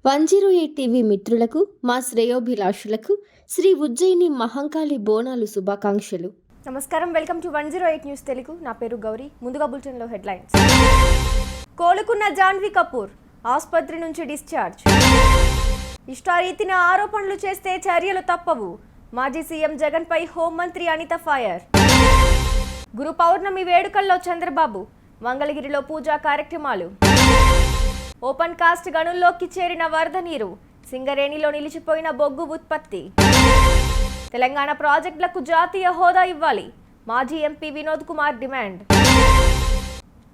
108 TV మిత్రులకు మా శ్రేయోభిలాషులకు శ్రీ ఉజ్జయిని మహంకాళి బోనాలు శుభాకాంక్షలు. నమస్కారం, వెల్కమ్ టు 108 న్యూస్ తెలుగు. నా పేరు గౌరీ. ముందుగా బులెటిన్లో హెడ్లైన్స్. కోలుకున్న జాన్వీ కపూర్ ఆసుపత్రి నుంచి డిశ్చార్జ్. ఇష్టారీతిన ఆరోపణలు చేస్తే చర్యలు తప్పవు. మాజీ సీఎం జగన్పై హోంమంత్రి అనిత ఫైర్. గురు పౌర్ణమి వేడుకల్లో చంద్రబాబు. మంగళగిరిలో పూజా కార్యక్రమాలు. ఓపెన్ కాస్ట్ గనుల్లోకి చేరిన వరద నీరు. సింగరేణిలో నిలిచిపోయిన బొగ్గు ఉత్పత్తి. తెలంగాణ ప్రాజెక్టులకు జాతీయ హోదా ఇవ్వాలి. మాజీ MP Vinod Kumar demand.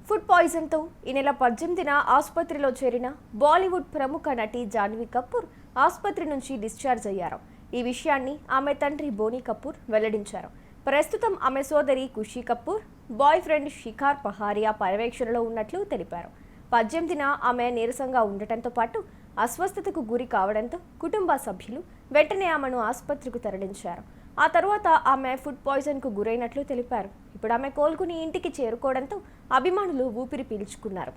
Food పాయిజన్తో ఈ నెల 18న ఆసుపత్రిలో చేరిన బాలీవుడ్ ప్రముఖ నటి జాన్వీ కపూర్ ఆసుపత్రి నుంచి డిశ్చార్జ్ అయ్యారు. ఈ విషయాన్ని ఆమె తండ్రి బోనీ కపూర్ వెల్లడించారు. ప్రస్తుతం ఆమె సోదరి ఖుషీ కపూర్, బాయ్ ఫ్రెండ్ షిఖార్ పహారియా పర్యవేక్షణలో ఉన్నట్లు తెలిపారు. 18న ఆమె నీరసంగా ఉండటంతో పాటు అస్వస్థతకు గురి కావడంతో కుటుంబ సభ్యులు వెంటనే ఆమెను ఆసుపత్రికి తరలించారు. ఆ తర్వాత ఆమె ఫుడ్ పాయిజన్కు గురైనట్లు తెలిపారు. ఇప్పుడు ఆమె కోలుకుని ఇంటికి చేరుకోవడంతో అభిమానులు ఊపిరి పీల్చుకున్నారు.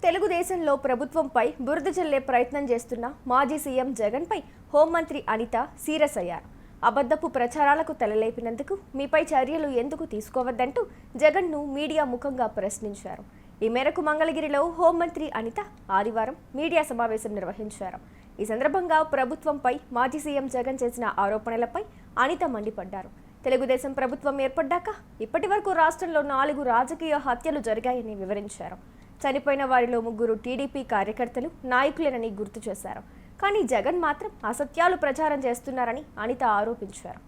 తెలుగుదేశంలో ప్రభుత్వంపై బురద జల్లే ప్రయత్నం చేస్తున్న మాజీ సీఎం జగన్పై హోంమంత్రి అనిత సీరియస్ అయ్యారు. అబద్ధపు ప్రచారాలకు తలలేపినందుకు మీపై చర్యలు ఎందుకు తీసుకోవద్దంటూ జగన్ను మీడియా ముఖంగా ప్రశ్నించారు. ఈ మేరకు మంగళగిరిలో హోంమంత్రి అనిత ఆదివారం మీడియా సమావేశం నిర్వహించారు. ఈ సందర్భంగా ప్రభుత్వంపై మాజీ సీఎం జగన్ చేసిన ఆరోపణలపై అనిత మండిపడ్డారు. తెలుగుదేశం ప్రభుత్వం ఏర్పడ్డాక ఇప్పటి వరకు రాష్ట్రంలో 4 రాజకీయ హత్యలు జరిగాయని వివరించారు. చనిపోయిన వారిలో 3 టీడీపీ కార్యకర్తలు, నాయకులేనని గుర్తు చేశారు. కానీ జగన్ మాత్రం అసత్యాలు ప్రచారం చేస్తున్నారని అనిత ఆరోపించారు.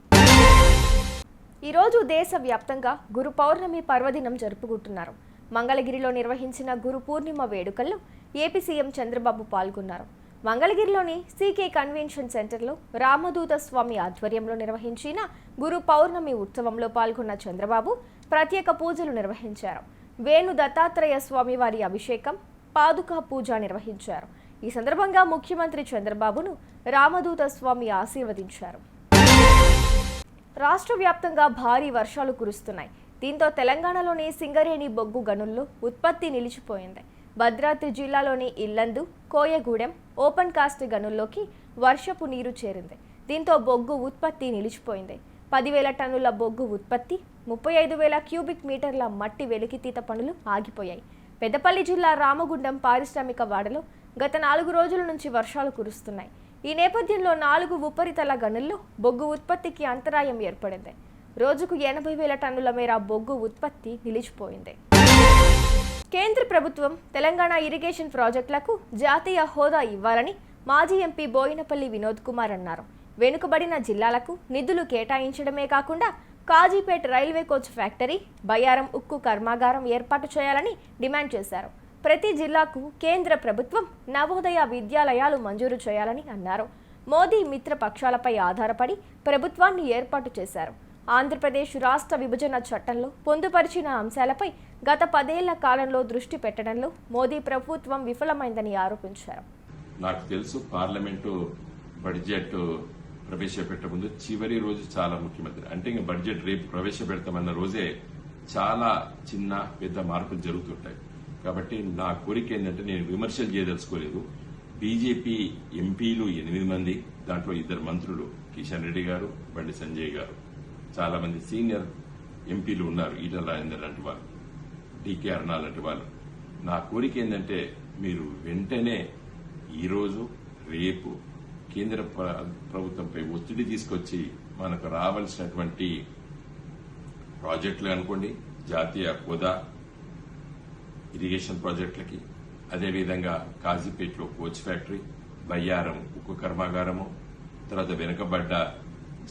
ఈరోజు దేశవ్యాప్తంగా గురు పౌర్ణమి పర్వదినం జరుపుకుంటున్నారు. మంగళగిరిలో నిర్వహించిన గురు పూర్ణిమ వేడుకల్లో ఏపీ సీఎం చంద్రబాబు పాల్గొన్నారు. మంగళగిరిలోని సీకే కన్వెన్షన్ సెంటర్లో రామదూత స్వామి ఆధ్వర్యంలో నిర్వహించిన గురు పౌర్ణమి ఉత్సవంలో పాల్గొన్న చంద్రబాబు ప్రత్యేక పూజలు నిర్వహించారు. వేణు దత్తాత్రేయ స్వామి వారి అభిషేకం, పాదుకా పూజ నిర్వహించారు. ఈ సందర్భంగా ముఖ్యమంత్రి చంద్రబాబును రామదూత స్వామి ఆశీర్వదించారు. రాష్ట్ర వ్యాప్తంగా భారీ వర్షాలు కురుస్తున్నాయి. దీంతో తెలంగాణలోని సింగరేణి బొగ్గు గనుల్లో ఉత్పత్తి నిలిచిపోయింది. భద్రాద్రి జిల్లాలోని ఇల్లందు, కోయగూడెం ఓపెన్ కాస్ట్ గనుల్లోకి వర్షపు నీరు చేరింది. దీంతో బొగ్గు ఉత్పత్తి నిలిచిపోయింది. 10,000 టన్నుల బొగ్గు ఉత్పత్తి, 35,000 క్యూబిక్ మీటర్ల మట్టి వెలికితీత పనులు ఆగిపోయాయి. పెద్దపల్లి జిల్లా రామగుండం పారిశ్రామిక వాడలో గత 4 రోజుల నుంచి వర్షాలు కురుస్తున్నాయి. ఈ నేపథ్యంలో 4 ఉపరితల గనుల్లో బొగ్గు ఉత్పత్తికి అంతరాయం ఏర్పడింది. రోజుకు 80,000 టన్నుల మేర బొగ్గు ఉత్పత్తి నిలిచిపోయింది. కేంద్ర ప్రభుత్వం తెలంగాణ ఇరిగేషన్ ప్రాజెక్టులకు జాతీయ హోదా ఇవ్వాలని మాజీ ఎంపీ బోయినపల్లి వినోద్ కుమార్ అన్నారు. వెనుకబడిన జిల్లాలకు నిధులు కేటాయించడమే కాకుండా Kazipet railway coach factory, Bayyaram ఉక్కు కర్మాగారం ఏర్పాటు చేయాలని డిమాండ్ చేశారు. ప్రతి జిల్లాకు కేంద్ర ప్రభుత్వం నవోదయ విద్యాలయాలు మంజూరు చేయాలని అన్నారు. మోదీ మిత్ర పక్షాలపై ఆధారపడి ప్రభుత్వాన్ని ఏర్పాటు చేశారు. ఆంధ్రప్రదేశ్ రాష్ట్ర విభజన చట్టంలో పొందుపరిచిన అంశాలపై గత 10 ఏళ్ల కాలంలో దృష్టి పెట్టడంలో మోదీ ప్రభుత్వం విఫలమైందని ఆరోపించారు. నాకు తెలుసు, పార్లమెంటు బడ్జెట్ ప్రవేశపెట్టే ముందు చివరి రోజు చాలా ముఖ్యమంత్రి అంటే ఇంకా బడ్జెట్ రేపు ప్రవేశపెడతామన్న రోజే చాలా చిన్న పెద్ద మార్పులు జరుగుతుంటాయి. కాబట్టి నా కోరిక ఏంటంటే, నేను విమర్శలు చేయదలుచుకోలేదు. బీజేపీ ఎంపీలు 8 మంది, దాంట్లో 2 మంత్రులు, కిషన్ రెడ్డి గారు, బండి సంజయ్ గారు, చాలా మంది సీనియర్ ఎంపీలు ఉన్నారు, ఈటల రాజేందర్ లాంటి వాళ్ళు, డీకే అరుణ లాంటి వాళ్ళు. నా కోరిక ఏంటంటే, మీరు వెంటనే ఈరోజు రేపు కేంద్ర ప్రభుత్వంపై ఒత్తిడి తీసుకొచ్చి మనకు రావాల్సినటువంటి ప్రాజెక్టులు అనుకోండి, జాతీయ హోదా ఇరిగేషన్ ప్రాజెక్టులకి, అదేవిధంగా కాజీపేటలో కోచ్ ఫ్యాక్టరీ, బయ్యారం ఉక్కు కర్మాగారము, తర్వాత వెనుకబడ్డ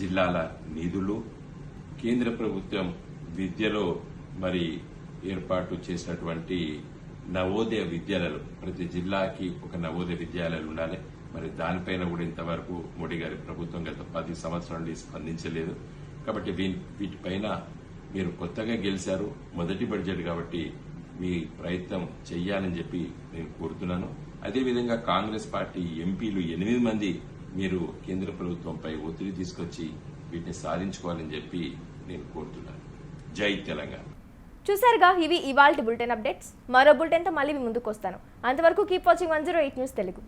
జిల్లాల నిధులు, కేంద్ర ప్రభుత్వం విద్యలో మరి ఏర్పాటు చేసినటువంటి నవోదయ విద్యాలయాలు, ప్రతి జిల్లాకి ఒక నవోదయ విద్యాలయాలు ఉండాలి. మరి దానిపైన కూడా ఇంతవరకు మోడీ గారి ప్రభుత్వం గత 10 సంవత్సరాల నుండి స్పందించలేదు. కాబట్టి వీటిపైన మీరు కొత్తగా గెలిచారు, మొదటి బడ్జెట్ కాబట్టి మీ ప్రయత్నం చెయ్యాలని చెప్పి నేను కోరుతున్నాను. అదేవిధంగా కాంగ్రెస్ పార్టీ ఎంపీలు 8 మంది మీరు కేంద్ర ప్రభుత్వంపై ఒత్తిడి తీసుకొచ్చి వీటిని సాధించుకోవాలని చెప్పి నేను కోరుతున్నాను. జై తెలంగాణ. చూసారుగా, ఇవి ఇవాల్టి బులెటిన్ అప్డేట్స్. మరో బులెటిన్తో మళ్ళీ మీ ముందుకు వస్తాను. అంతవరకు కీప్ వాచింగ్ 108 న్యూస్ తెలుగు.